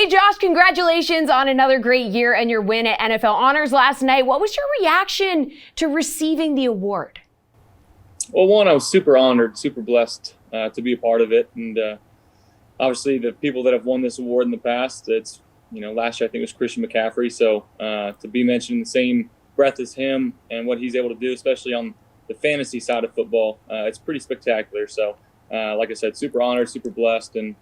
Hey, Josh, congratulations on another great year and your win at NFL Honors last night. What was your reaction to receiving the award? Well, one, I was super honored, super blessed to be a part of it. And obviously the people that have won this award in the past, it's, last year I think it was Christian McCaffrey. So to be mentioned in the same breath as him and what he's able to do, especially on the fantasy side of football, it's pretty spectacular. So like I said, super honored, super blessed. And,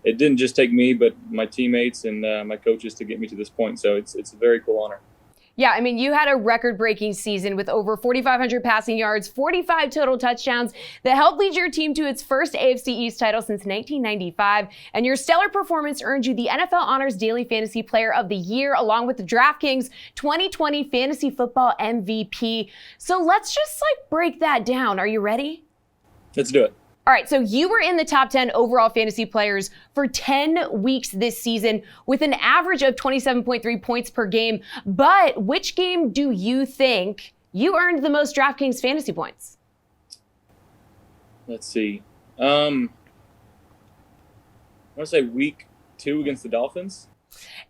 it didn't just take me, but my teammates and my coaches to get me to this point. So it's a very cool honor. Yeah, I mean, you had a record-breaking season with over 4,500 passing yards, 45 total touchdowns that helped lead your team to its first AFC East title since 1995. And your stellar performance earned you the NFL Honors Daily Fantasy Player of the Year, along with the DraftKings 2020 Fantasy Football MVP. So let's just break that down. Are you ready? Let's do it. All right, so you were in the top 10 overall fantasy players for 10 weeks this season with an average of 27.3 points per game. But which game do you think you earned the most DraftKings fantasy points? Let's see. I want to say week 2 against the Dolphins.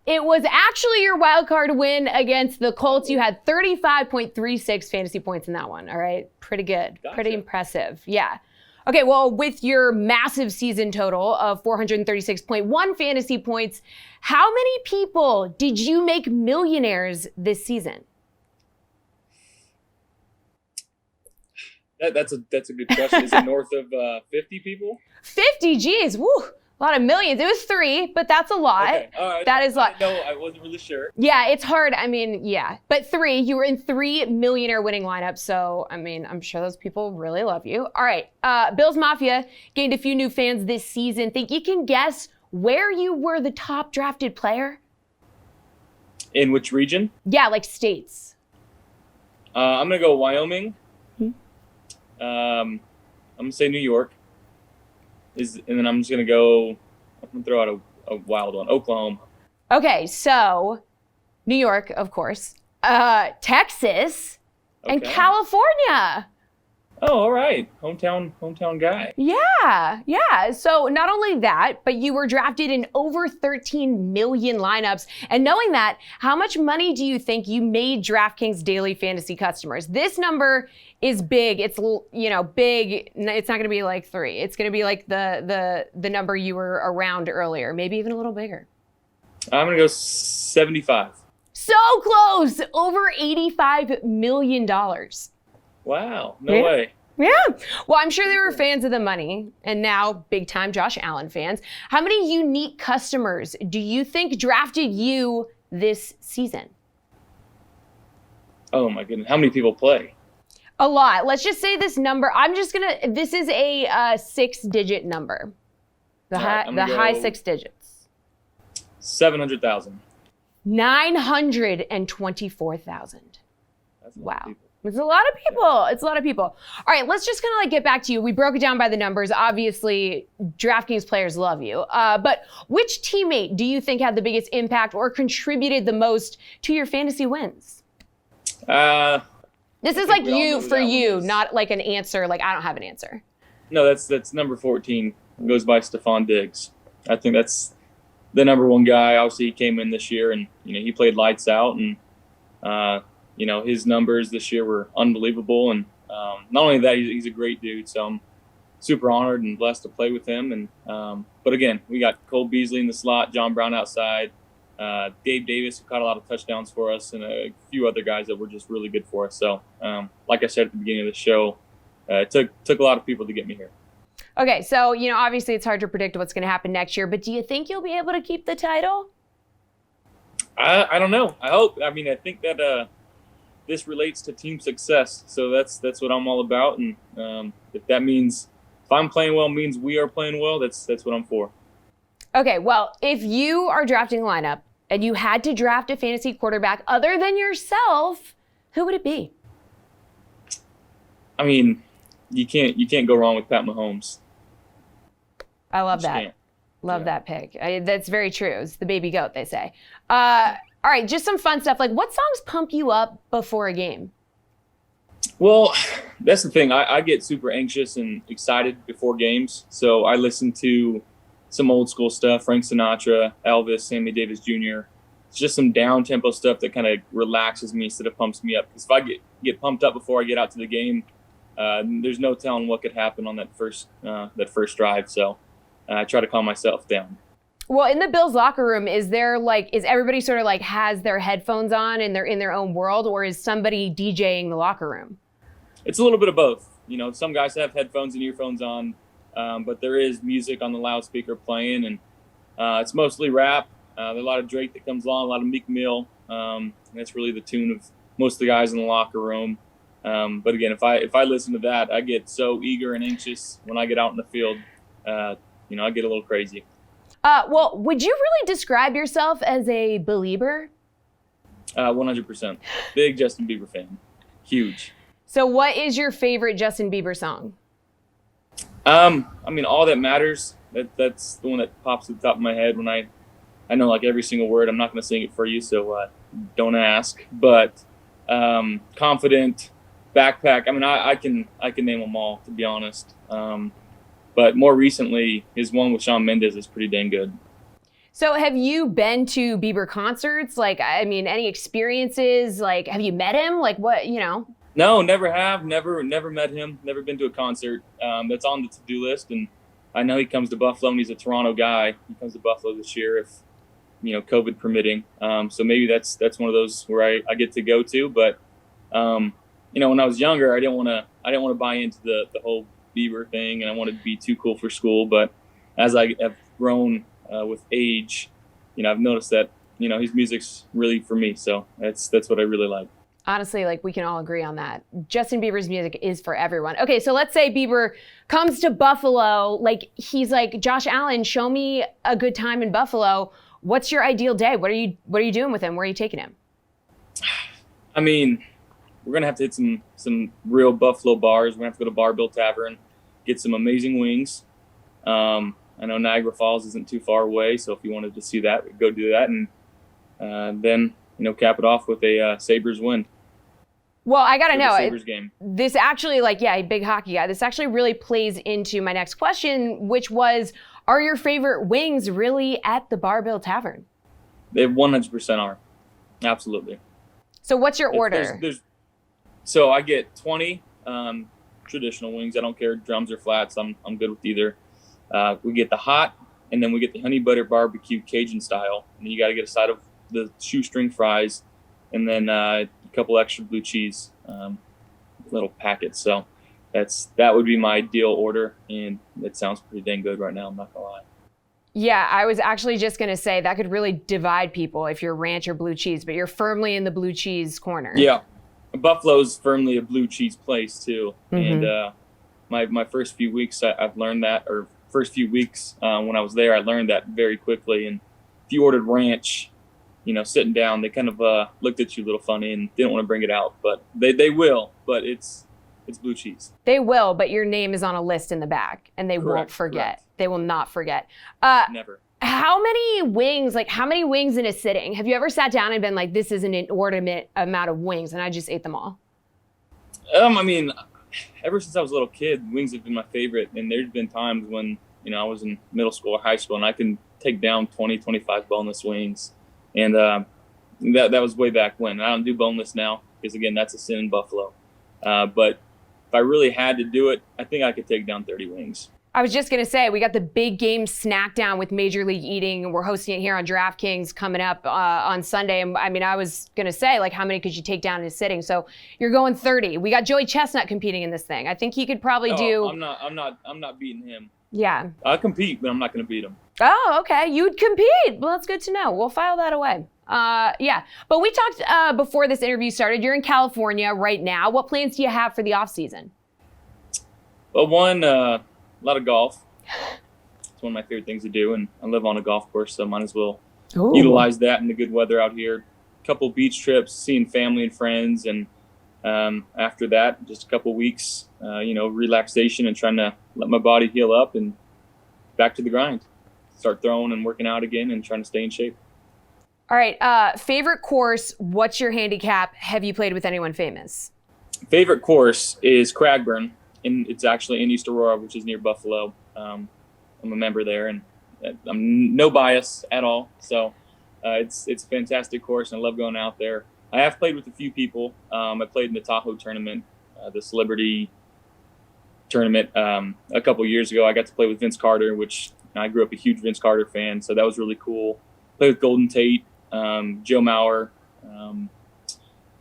It was actually your wild card win against the Colts. You had 35.36 fantasy points in that one. All right, pretty good, Gotcha. Pretty impressive. Yeah. Okay, well, with your massive season total of 436.1 fantasy points, how many people did you make millionaires this season? That's a good question. Is it north of 50 people? 50, geez, woo. A lot of millions. It was 3, but that's a lot. Okay, all right. That is a lot. No, I wasn't really sure. Yeah, it's hard. I mean, yeah. But 3, you were in 3 millionaire winning lineups. So, I mean, I'm sure those people really love you. All right. Bills Mafia gained a few new fans this season. Think you can guess where you were the top drafted player? In which region? Yeah, like states. I'm going to go Wyoming. I'm going to say New York. And then I'm going to throw out a wild one, Oklahoma. Okay, so New York, of course, Texas, and California. Oh, all right. Hometown guy. Yeah. So not only that, but you were drafted in over 13 million lineups. And knowing that, how much money do you think you made DraftKings daily fantasy customers? This number is big. It's, big. It's not going to be like 3. It's going to be like the number you were around earlier, maybe even a little bigger. I'm going to go 75. So close. Over $85 million. Wow, no way. Yeah. Well, I'm sure they were fans of the money and now big time Josh Allen fans. How many unique customers do you think drafted you this season? Oh my goodness. How many people play? A lot. Let's just say this number. This is a 6-digit number. The high 6 digits. 700,000. 924,000. Wow. It's a lot of people. All right, let's just kind of get back to you. We broke it down by the numbers. Obviously, DraftKings players love you. But which teammate do you think had the biggest impact or contributed the most to your fantasy wins? This is like you for you, not like an answer. Like I don't have an answer. No, that's number 14. It goes by Stephon Diggs. I think that's the number 1 guy. Obviously, he came in this year and he played lights out and. His numbers this year were unbelievable. And not only that, he's a great dude. So I'm super honored and blessed to play with him. And but again, we got Cole Beasley in the slot, John Brown outside, Dave Davis, who caught a lot of touchdowns for us, and a few other guys that were just really good for us. So like I said at the beginning of the show, it took a lot of people to get me here. Okay, so, obviously it's hard to predict what's going to happen next year, but do you think you'll be able to keep the title? I don't know. I hope. I mean, I think that this relates to team success. So that's what I'm all about. And if that means if I'm playing well means we are playing well, that's what I'm for. Okay, well, if you are drafting a lineup and you had to draft a fantasy quarterback other than yourself, who would it be? I mean, you can't go wrong with Pat Mahomes. I love that. Love that pick. That's very true. It's the baby goat, they say. All right, just some fun stuff. Like, what songs pump you up before a game? Well, that's the thing. I get super anxious and excited before games. So I listen to some old school stuff, Frank Sinatra, Elvis, Sammy Davis Jr. It's just some down tempo stuff that kind of relaxes me instead of pumps me up. Because if I get pumped up before I get out to the game, there's no telling what could happen on that first drive. So I try to calm myself down. Well, in the Bills locker room, is everybody sort of like has their headphones on and they're in their own world, or is somebody DJing the locker room? It's a little bit of both. You know, some guys have headphones and earphones on, but there is music on the loudspeaker playing, and it's mostly rap. There's a lot of Drake that comes along, a lot of Meek Mill, and that's really the tune of most of the guys in the locker room. But again, if I listen to that, I get so eager and anxious when I get out in the field. I get a little crazy. Well, would you really describe yourself as a BLEUber? 100%. Big Justin Bieber fan. Huge. So what is your favorite Justin Bieber song? All That Matters. That's the one that pops to the top of my head when I know like every single word. I'm not going to sing it for you, so don't ask. But Confident, Backpack. I can name them all, to be honest. But more recently, his one with Shawn Mendes is pretty dang good. So have you been to Bieber concerts? Any experiences? Like, have you met him? Like, what, No, never have. Never met him. Never been to a concert. That's on the to-do list. And I know he comes to Buffalo, and he's a Toronto guy. He comes to Buffalo this year if, COVID permitting. So maybe that's one of those where I get to go to. But, when I was younger, I didn't want to buy into the whole Bieber thing, and I wanted to be too cool for school. But as I have grown with age, I've noticed that, his music's really for me. So that's what I really like. Honestly, we can all agree on that. Justin Bieber's music is for everyone. Okay, so let's say Bieber comes to Buffalo. He's like, Josh Allen, show me a good time in Buffalo. What's your ideal day? What are you doing with him? Where are you taking him? We're gonna have to hit some real Buffalo bars. We're gonna have to go to Barbell Tavern, get some amazing wings. I know Niagara Falls isn't too far away, so if you wanted to see that, go do that, and then cap it off with a Sabres win. Well, I gotta know, Sabres game. This actually, big hockey guy, this actually really plays into my next question, which was, are your favorite wings really at the Barbell Tavern? They 100% are. Absolutely. So what's your order? So I get 20 traditional wings. I don't care drums or flats. I'm good with either. We get the hot, and then we get the honey butter barbecue Cajun style. And then you got to get a side of the shoestring fries, and then a couple extra blue cheese little packets. So that would be my ideal order, and it sounds pretty dang good right now. I'm not gonna lie. Yeah, I was actually just gonna say that could really divide people if you're ranch or blue cheese, but you're firmly in the blue cheese corner. Yeah, Buffalo's firmly a blue cheese place too. Mm-hmm. And my first few weeks, I've learned that, or first few weeks when I was there, I learned that very quickly. And if you ordered ranch, sitting down, they kind of looked at you a little funny and didn't want to bring it out, but they will. But it's blue cheese. They will, but your name is on a list in the back, and they won't forget. Correct. They will not forget. Never. How many wings in a sitting? Have you ever sat down and been like, this is an inordinate amount of wings, and I just ate them all? Ever since I was a little kid, wings have been my favorite, and there's been times when, I was in middle school or high school, and I can take down 20, 25 boneless wings. And that was way back when. I don't do boneless now because, again, that's a sin in Buffalo. But if I really had to do it, I think I could take down 30 wings. I was just going to say, we got the big game snack down with Major League Eating. We're hosting it here on DraftKings coming up on Sunday. And I was going to say, how many could you take down in a sitting? So you're going 30. We got Joey Chestnut competing in this thing. I think he could probably do. I'm not beating him. Yeah. I'll compete, but I'm not going to beat him. Oh, okay. You'd compete. Well, that's good to know. We'll file that away. Yeah. But we talked before this interview started. You're in California right now. What plans do you have for the off season? Well, a lot of golf. It's one of my favorite things to do, and I live on a golf course, so might as well utilize that in the good weather out here. A couple beach trips, seeing family and friends, and after that, just a couple weeks, relaxation and trying to let my body heal up and back to the grind. Start throwing and working out again and trying to stay in shape. All right. Favorite course, what's your handicap? Have you played with anyone famous? Favorite course is Cragburn. And it's actually in East Aurora, which is near Buffalo. I'm a member there, and I'm no bias at all. So it's a fantastic course, and I love going out there. I have played with a few people. I played in the Tahoe tournament, the Celebrity tournament a couple years ago. I got to play with Vince Carter, which I grew up a huge Vince Carter fan, so that was really cool. Played with Golden Tate, Joe Mauer,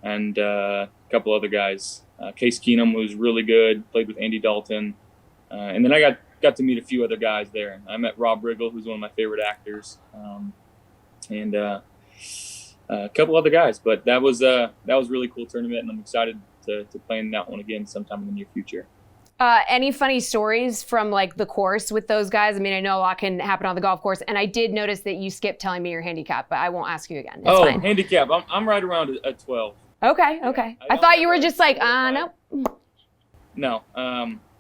and a couple other guys. Case Keenum was really good. Played with Andy Dalton, and then I got to meet a few other guys there. I met Rob Riggle, who's one of my favorite actors, and a couple other guys. But that was a really cool tournament, and I'm excited to play in that one again sometime in the near future. Any funny stories from like the course with those guys? I mean, I know a lot can happen on the golf course, and I did notice that you skipped telling me your handicap, but I won't ask you again. It's fine. Handicap. I'm right around a 12. Okay. I thought you were just like, no. No.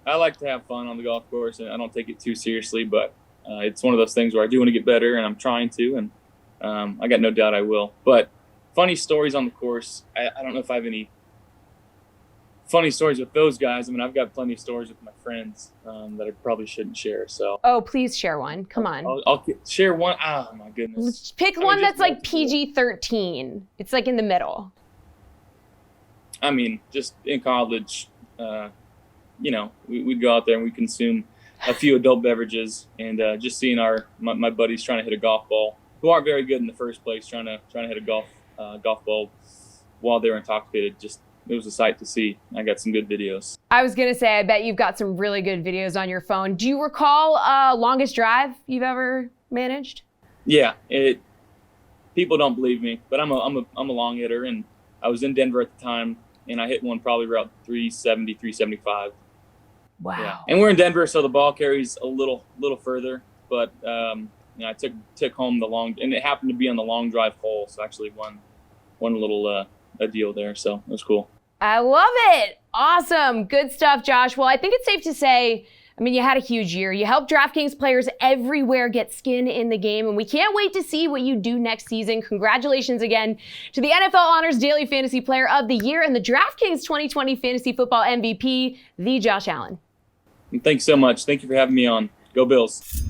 I like to have fun on the golf course, and I don't take it too seriously, but it's one of those things where I do want to get better, and I'm trying to, and I got no doubt I will. But funny stories on the course, I don't know if I have any funny stories with those guys. I mean, I've got plenty of stories with my friends that I probably shouldn't share. So. Oh, please share one. Come on. I'll share one. Oh my goodness. Pick one that's like PG-13. It's like in the middle. I mean, just in college, we'd go out there and we'd consume a few adult beverages, and just seeing my buddies trying to hit a golf ball, who aren't very good in the first place, trying to hit a golf ball while they're intoxicated. Just, it was a sight to see. I got some good videos. I was gonna say, I bet you've got some really good videos on your phone. Do you recall longest drive you've ever managed? Yeah, people don't believe me, but I'm a long hitter, and I was in Denver at the time, and I hit one probably around 370, 375. Wow. Yeah. And we're in Denver, so the ball carries a little further, but I took home the long, and it happened to be on the long drive hole, so actually won little a deal there, so it was cool. I love it. Awesome. Good stuff, Josh. Well, I think it's safe to say, I mean, you had a huge year. You helped DraftKings players everywhere get skin in the game, and we can't wait to see what you do next season. Congratulations again to the NFL Honors Daily Fantasy Player of the Year and the DraftKings 2020 Fantasy Football MVP, the Josh Allen. Thanks so much. Thank you for having me on. Go Bills.